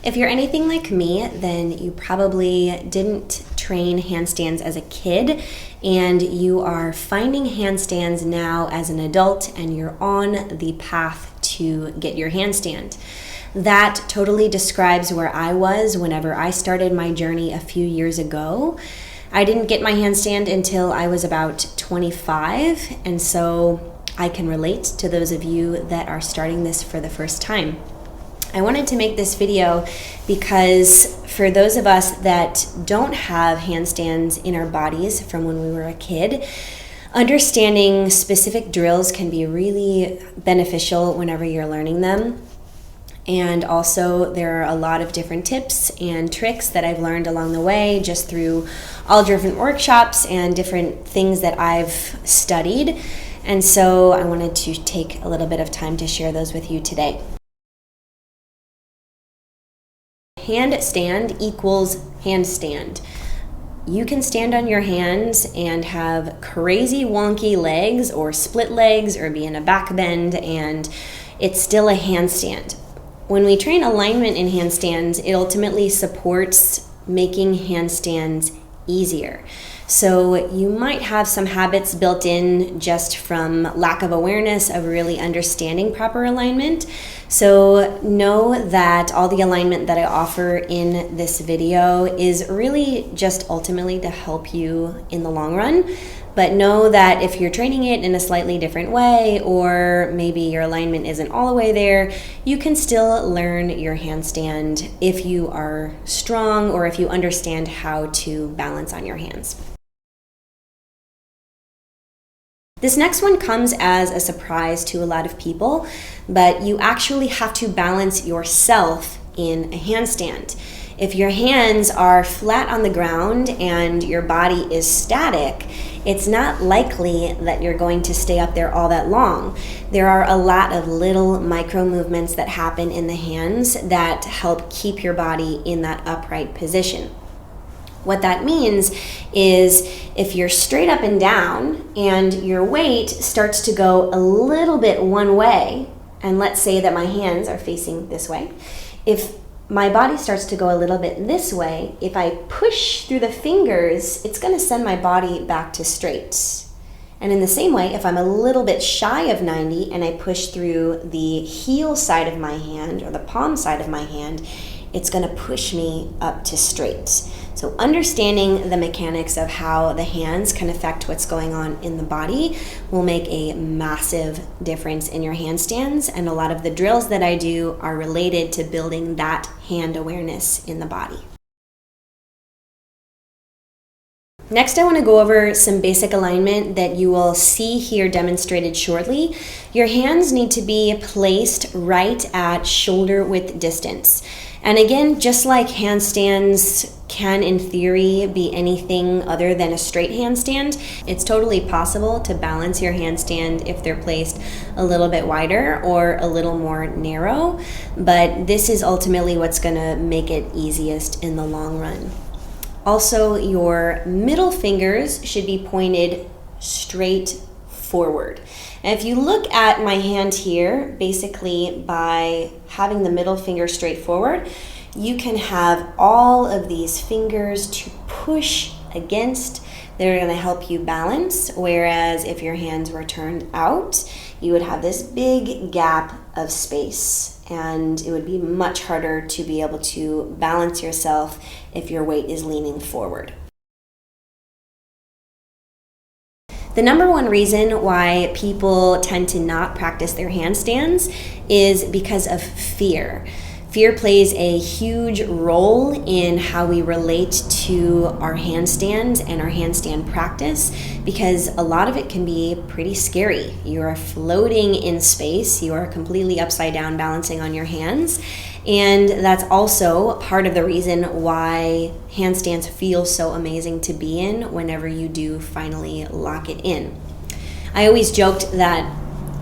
If you're anything like me, then you probably didn't train handstands as a kid, and you are finding handstands now as an adult, and you're on the path to get your handstand. That totally describes where I was whenever I started my journey a few years ago. I didn't get my handstand until I was about 25, and so I can relate to those of you that are starting this for the first time. I wanted to make this video because for those of us that don't have handstands in our bodies from when we were a kid, understanding specific drills can be really beneficial whenever you're learning them. And also there are a lot of different tips and tricks that I've learned along the way just through all different workshops and different things that I've studied. And so I wanted to take a little bit of time to share those with you today. Handstand equals handstand. You can stand on your hands and have crazy wonky legs or split legs or be in a back bend, and it's still a handstand. When we train alignment in handstands, it ultimately supports making handstands easier. So you might have some habits built in just from lack of awareness of really understanding proper alignment. So know that all the alignment that I offer in this video is really just ultimately to help you in the long run. But know that if you're training it in a slightly different way, or maybe your alignment isn't all the way there, you can still learn your handstand if you are strong or if you understand how to balance on your hands. This next one comes as a surprise to a lot of people, but you actually have to balance yourself in a handstand. If your hands are flat on the ground and your body is static, it's not likely that you're going to stay up there all that long. There are a lot of little micro movements that happen in the hands that help keep your body in that upright position. What that means is if you're straight up and down and your weight starts to go a little bit one way, and let's say that my hands are facing this way, if my body starts to go a little bit this way, if I push through the fingers, it's going to send my body back to straight. And in the same way, if I'm a little bit shy of 90 and I push through the heel side of my hand or the palm side of my hand, it's going to push me up to straight. So understanding the mechanics of how the hands can affect what's going on in the body will make a massive difference in your handstands, and a lot of the drills that I do are related to building that hand awareness in the body. Next, I want to go over some basic alignment that you will see here demonstrated shortly. Your hands need to be placed right at shoulder width distance. And again, just like handstands can in theory be anything other than a straight handstand, it's totally possible to balance your handstand if they're placed a little bit wider or a little more narrow, but this is ultimately what's going to make it easiest in the long run. Also, your middle fingers should be pointed straight forward. And if you look at my hand here, basically by having the middle finger straight forward, you can have all of these fingers to push against. They're going to help you balance, whereas if your hands were turned out, you would have this big gap of space, and it would be much harder to be able to balance yourself if your weight is leaning forward. The number one reason why people tend to not practice their handstands is because of fear. Fear plays a huge role in how we relate to our handstands and our handstand practice, because a lot of it can be pretty scary. You are floating in space, you are completely upside down balancing on your hands, and that's also part of the reason why handstands feel so amazing to be in whenever you do finally lock it in. I always joked that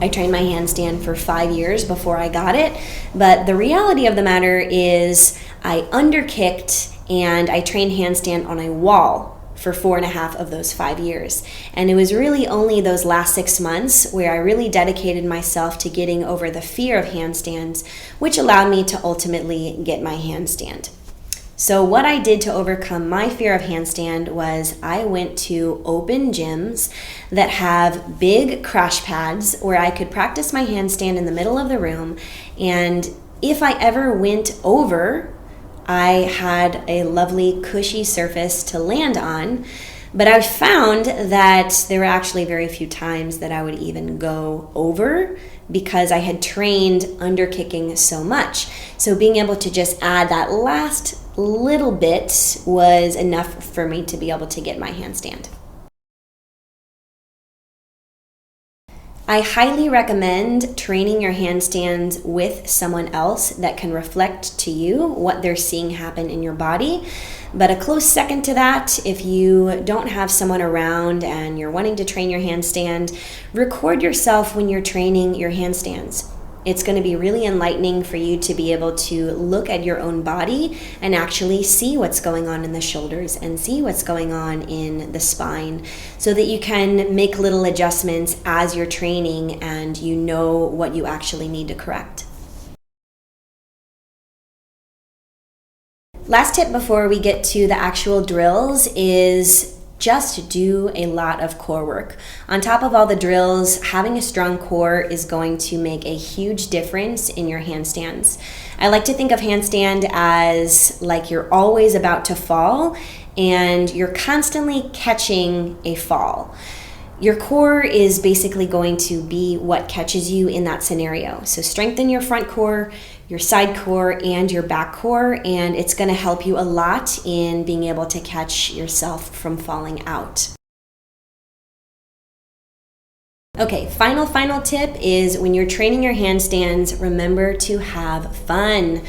I trained my handstand for 5 years before I got it, but the reality of the matter is I underkicked and I trained handstand on a wall for 4.5 of those 5 years. And it was really only those last 6 months where I really dedicated myself to getting over the fear of handstands, which allowed me to ultimately get my handstand. So what I did to overcome my fear of handstand was I went to open gyms that have big crash pads where I could practice my handstand in the middle of the room. And if I ever went over, I had a lovely cushy surface to land on. But I found that there were actually very few times that I would even go over because I had trained under kicking so much. So being able to just add that last little bit was enough for me to be able to get my handstand. I highly recommend training your handstands with someone else that can reflect to you what they're seeing happen in your body. But a close second to that, if you don't have someone around and you're wanting to train your handstand, record yourself when you're training your handstands. It's going to be really enlightening for you to be able to look at your own body and actually see what's going on in the shoulders and see what's going on in the spine so that you can make little adjustments as you're training and you know what you actually need to correct. Last tip before we get to the actual drills is just do a lot of core work. On top of all the drills, having a strong core is going to make a huge difference in your handstands. I like to think of handstand as like you're always about to fall and you're constantly catching a fall. Your core is basically going to be what catches you in that scenario. So strengthen your front core, your side core, and your back core, and it's going to help you a lot in being able to catch yourself from falling out. Okay, final tip is when you're training your handstands, remember to have fun.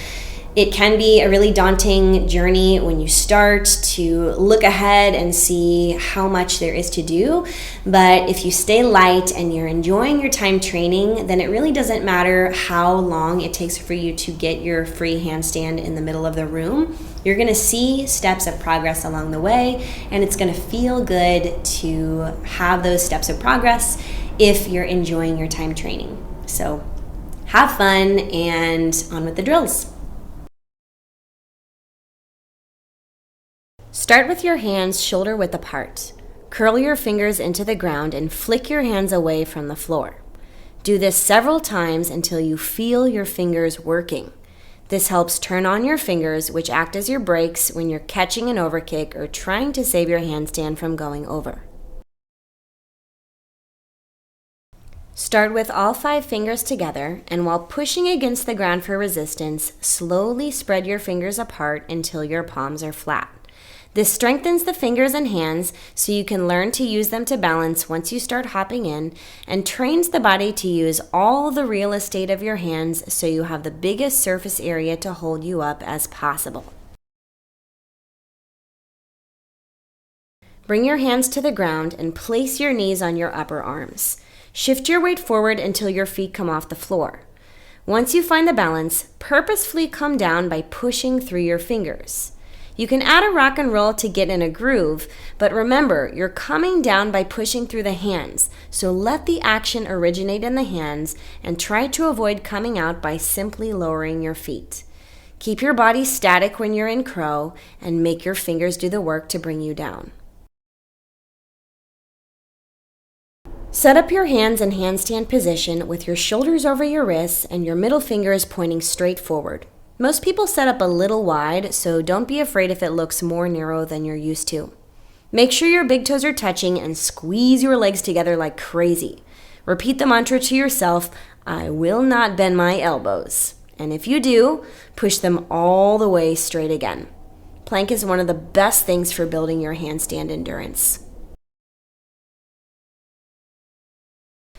It can be a really daunting journey when you start to look ahead and see how much there is to do. But if you stay light and you're enjoying your time training, then it really doesn't matter how long it takes for you to get your free handstand in the middle of the room. You're going to see steps of progress along the way, and it's going to feel good to have those steps of progress if you're enjoying your time training. So have fun and on with the drills. Start with your hands shoulder width apart. Curl your fingers into the ground and flick your hands away from the floor. Do this several times until you feel your fingers working. This helps turn on your fingers, which act as your brakes when you're catching an overkick or trying to save your handstand from going over. Start with all 5 fingers together, and while pushing against the ground for resistance, slowly spread your fingers apart until your palms are flat. This strengthens the fingers and hands so you can learn to use them to balance once you start hopping in, and trains the body to use all the real estate of your hands so you have the biggest surface area to hold you up as possible. Bring your hands to the ground and place your knees on your upper arms. Shift your weight forward until your feet come off the floor. Once you find the balance, purposefully come down by pushing through your fingers. You can add a rock and roll to get in a groove, but remember, you're coming down by pushing through the hands, so let the action originate in the hands and try to avoid coming out by simply lowering your feet. Keep your body static when you're in crow and make your fingers do the work to bring you down. Set up your hands in handstand position with your shoulders over your wrists and your middle fingers pointing straight forward. Most people set up a little wide, so don't be afraid if it looks more narrow than you're used to. Make sure your big toes are touching and squeeze your legs together like crazy. Repeat the mantra to yourself, I will not bend my elbows. And if you do, push them all the way straight again. Plank is one of the best things for building your handstand endurance.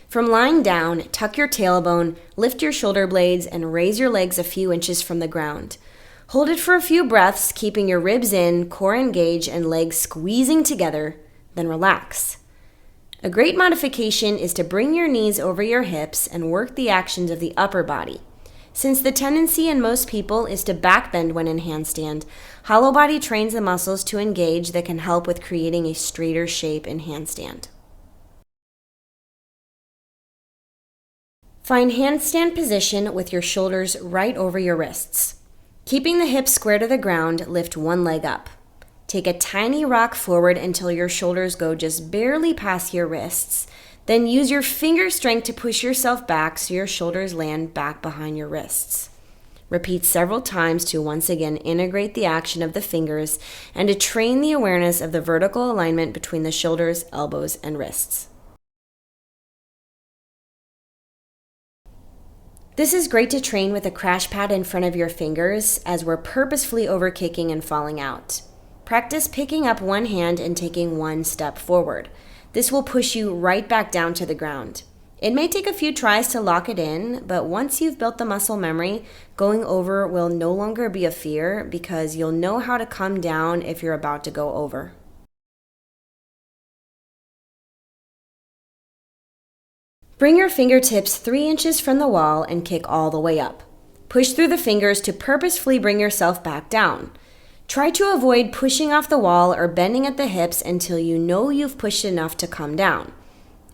From lying down, tuck your tailbone, lift your shoulder blades, and raise your legs a few inches from the ground. Hold it for a few breaths, keeping your ribs in, core engaged, and legs squeezing together, then relax. A great modification is to bring your knees over your hips and work the actions of the upper body. Since the tendency in most people is to backbend when in handstand, hollow body trains the muscles to engage that can help with creating a straighter shape in handstand. Find handstand position with your shoulders right over your wrists. Keeping the hips square to the ground, lift one leg up. Take a tiny rock forward until your shoulders go just barely past your wrists. Then use your finger strength to push yourself back so your shoulders land back behind your wrists. Repeat several times to once again integrate the action of the fingers and to train the awareness of the vertical alignment between the shoulders, elbows, and wrists. This is great to train with a crash pad in front of your fingers as we're purposefully overkicking and falling out. Practice picking up one hand and taking one step forward. This will push you right back down to the ground. It may take a few tries to lock it in, but once you've built the muscle memory, going over will no longer be a fear because you'll know how to come down if you're about to go over. Bring your fingertips 3 inches from the wall and kick all the way up. Push through the fingers to purposefully bring yourself back down. Try to avoid pushing off the wall or bending at the hips until you know you've pushed enough to come down.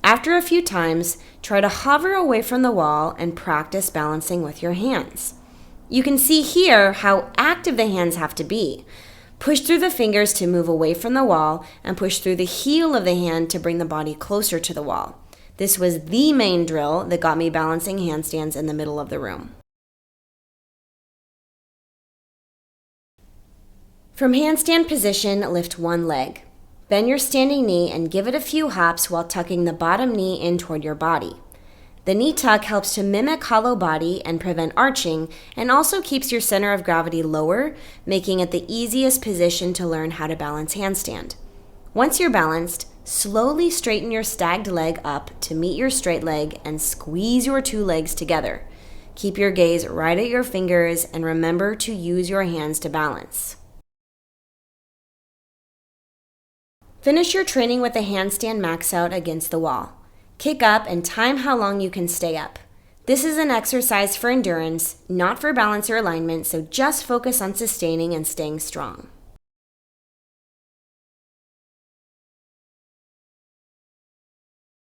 After a few times, try to hover away from the wall and practice balancing with your hands. You can see here how active the hands have to be. Push through the fingers to move away from the wall and push through the heel of the hand to bring the body closer to the wall. This was the main drill that got me balancing handstands in the middle of the room. From handstand position, lift one leg. Bend your standing knee and give it a few hops while tucking the bottom knee in toward your body. The knee tuck helps to mimic hollow body and prevent arching, and also keeps your center of gravity lower, making it the easiest position to learn how to balance handstand. Once you're balanced, slowly straighten your stagged leg up to meet your straight leg and squeeze your 2 legs together. Keep your gaze right at your fingers and remember to use your hands to balance. Finish your training with a handstand max out against the wall. Kick up and time how long you can stay up. This is an exercise for endurance, not for balance or alignment, so just focus on sustaining and staying strong.